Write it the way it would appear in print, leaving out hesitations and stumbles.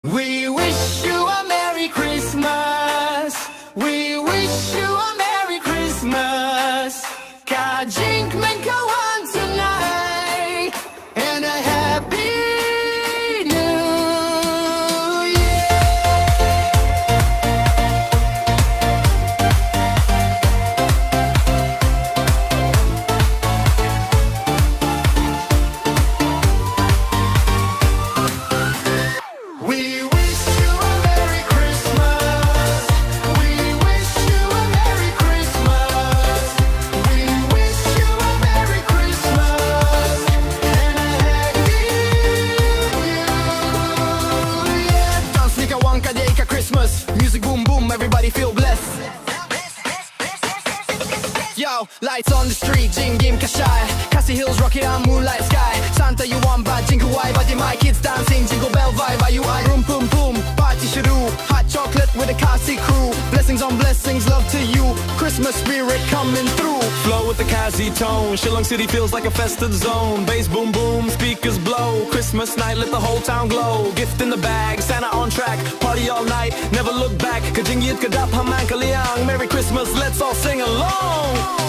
We wish you a Merry Christmas. We wish you a Merry Christmas. Ka jingkmen kawan tonight. And a Happy New Year. We wish you a Merry Christmas. We wish you a Merry Christmas. We wish you a Merry Christmas and a Happy New Year. Dance nika wanka ka Christmas. Music boom boom, everybody feel blessed. Yo, lights on the street, jingim shai. Khasi Hills rock it on moonlight sky. Santa you want bad jingrwai, but my kids dancing jingle bell vibe. Are you I room boom boom, party shuru. Hot chocolate with a Khasi crew. Blessings on blessings, love to you. Christmas spirit coming through. Flow with the Khasi tone. Shillong city feels like a festive zone. Bass boom boom, speakers blow. Christmas night, let the whole town glow. Gift in the bag, Santa on track. Party all night, never look back. Kajingit kadap hamang kaliang. Merry Christmas, let's all sing along.